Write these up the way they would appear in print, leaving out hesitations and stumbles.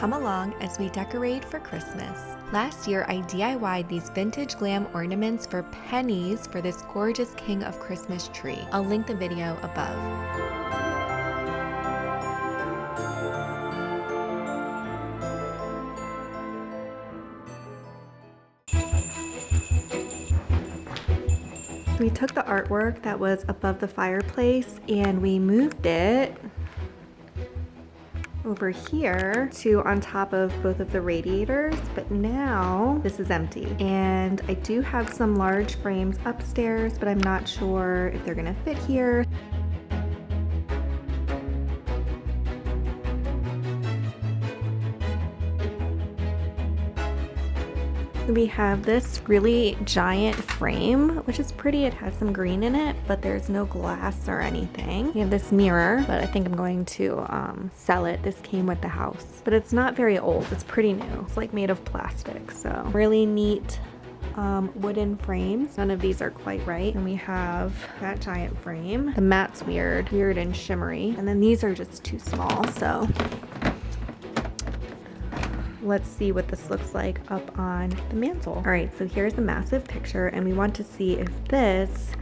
come along as we decorate for Christmas. Last year, I DIY'd these vintage glam ornaments for pennies for this gorgeous King of Christmas tree. I'll link the video above. We took the artwork that was above the fireplace and we moved it over here to on top of both of the radiators, but now this is empty. And I do have some large frames upstairs, but I'm not sure if they're gonna fit here. We have this really giant frame, which is pretty. It has some green in it, but there's no glass or anything. We have this mirror, but I think I'm going to sell it. This came with the house, but it's not very old. It's pretty new. It's like made of plastic, so really neat wooden frames. None of these are quite right. And we have that giant frame. The mat's weird and shimmery. And then these are just too small, so let's see what this looks like up on the mantle. All right, so here's the massive picture and we want to see if this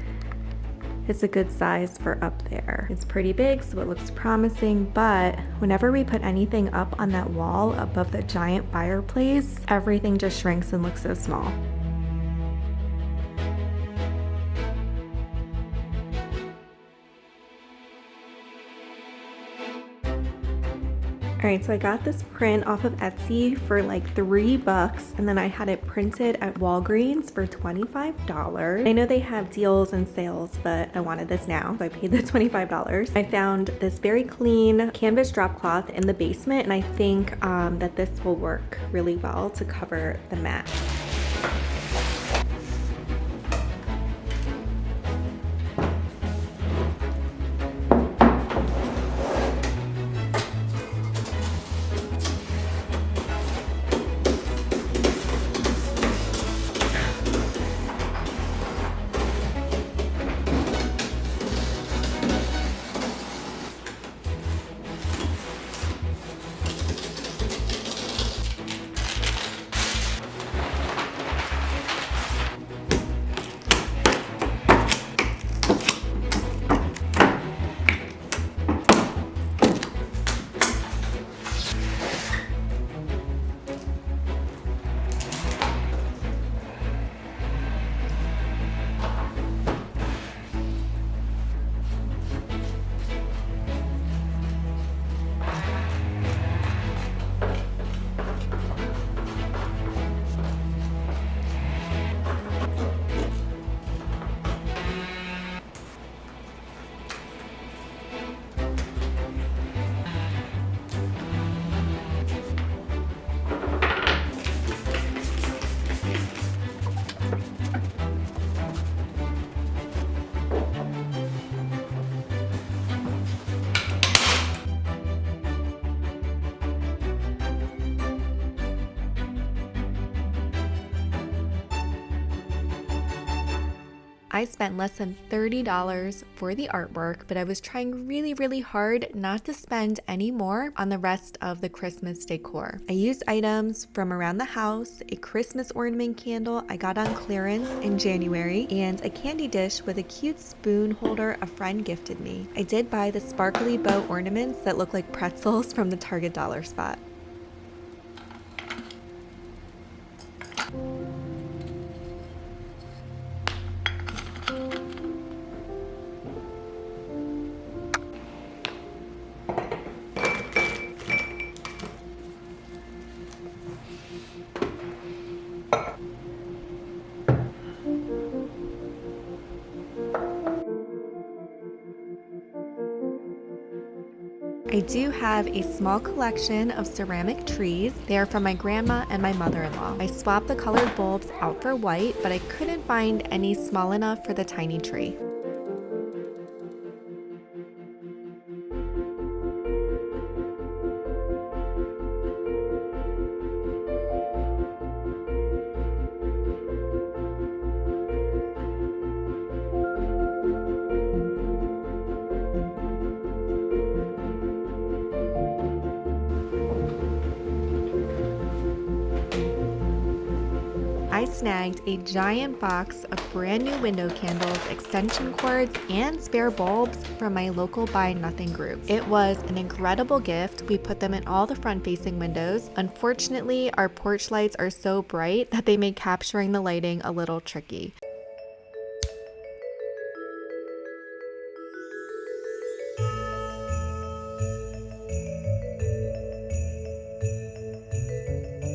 is a good size for up there. It's pretty big, so it looks promising, but whenever we put anything up on that wall above the giant fireplace, everything just shrinks and looks so small. All right, so I got this print off of Etsy for like $3, and then I had it printed at Walgreens for $25. I know they have deals and sales, but I wanted this now, so I paid the $25. I found this very clean canvas drop cloth in the basement, and I think that this will work really well to cover the mat. I spent less than $30 for the artwork, but I was trying really hard not to spend any more on the rest of the Christmas decor. I used items from around the house, a Christmas ornament candle I got on clearance in January, and a candy dish with a cute spoon holder a friend gifted me. I did buy the sparkly bow ornaments that look like pretzels from the Target dollar spot. I do have a small collection of ceramic trees. They are from my grandma and my mother-in-law. I swapped the colored bulbs out for white, but I couldn't find any small enough for the tiny tree. snagged a giant box of brand new window candles, extension cords, and spare bulbs from my local Buy Nothing group. It was an incredible gift. We put them in all the front-facing windows. Unfortunately, our porch lights are so bright that they make capturing the lighting a little tricky.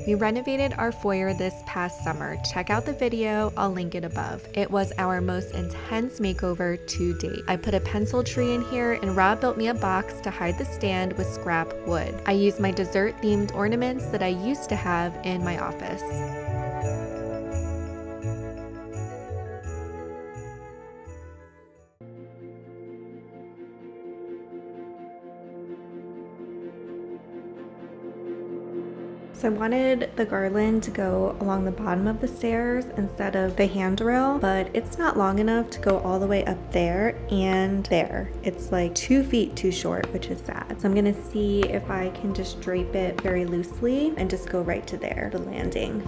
We renovated our foyer this past summer. Check out the video, I'll link it above. It was our most intense makeover to date. I put a pencil tree in here and Rob built me a box to hide the stand with scrap wood. I used my dessert themed ornaments that I used to have in my office. So I wanted the garland to go along the bottom of the stairs instead of the handrail, but it's not long enough to go all the way up there and there. It's like 2 feet too short, which is sad. So I'm gonna see if I can just drape it very loosely and just go right to there, the landing.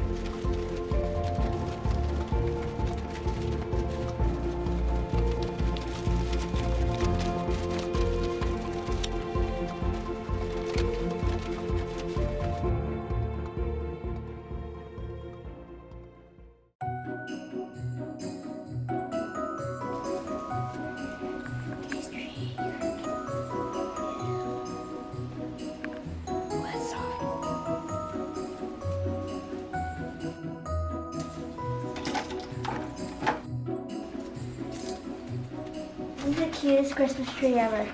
This is the cutest Christmas tree ever.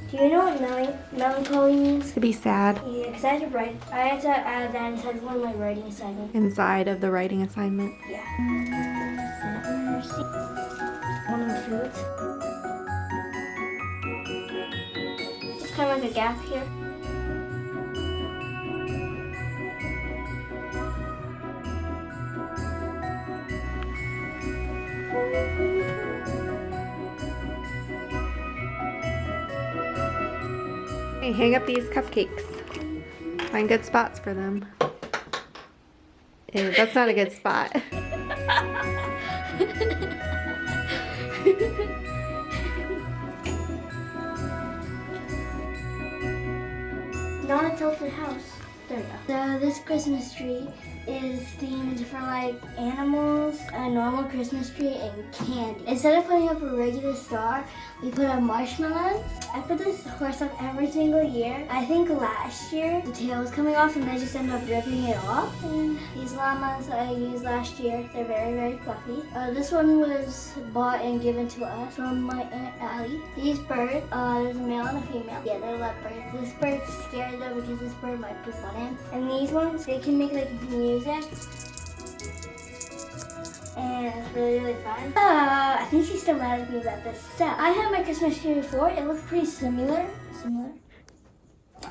Do you know what melancholy means? To be sad. Yeah, because I had to add that inside one of my writing assignments. Inside of the writing assignment. Yeah. One of the foods. Just kind of like a gap here. Hey, hang up these cupcakes. Find good spots for them. Ew, that's not a good spot. Not a tilted house. There we go. So this Christmas tree is themed for like animals, a normal Christmas tree, and candy. Instead of putting up a regular star, we put up marshmallows. I put this horse up every single year. I think last year the tail was coming off and I just ended up ripping it off. And these llamas I used last year, they're very, very fluffy. This one was bought and given to us from my Aunt Allie. These birds, there's a male and a female. Yeah, they're lovebirds. This bird's scared though because this bird might put one in. And these ones, they can make like music. And it's really, really fun. I think she's still mad at me about this. So, I had my Christmas tree before. It looked pretty similar.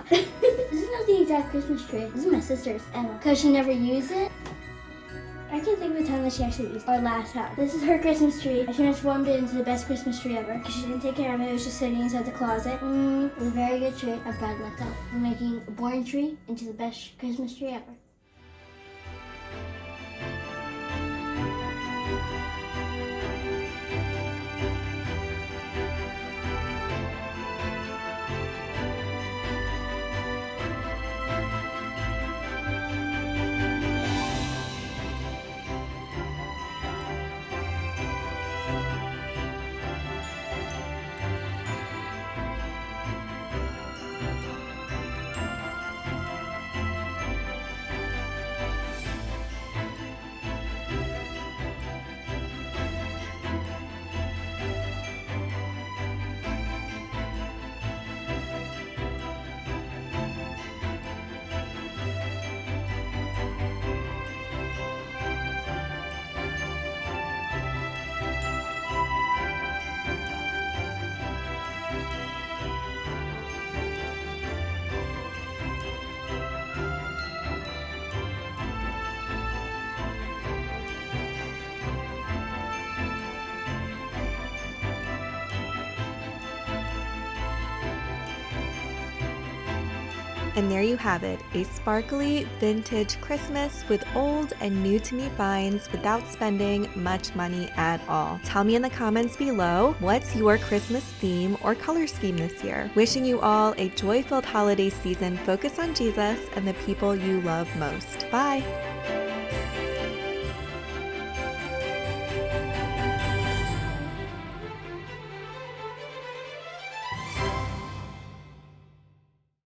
This is not the exact Christmas tree. This is my sister's, Emma. Because she never used it. I can't think of the time that she actually used it. Our last time. This is her Christmas tree. I transformed it into the best Christmas tree ever. Because she didn't take care of it. It was just sitting inside the closet. It was a very good tree. I'm proud of myself for making a boring tree into the best Christmas tree ever. And there you have it, a sparkly vintage Christmas with old and new to me finds without spending much money at all. Tell me in the comments below, what's your Christmas theme or color scheme this year? Wishing you all a joy-filled holiday season focused on Jesus and the people you love most. Bye!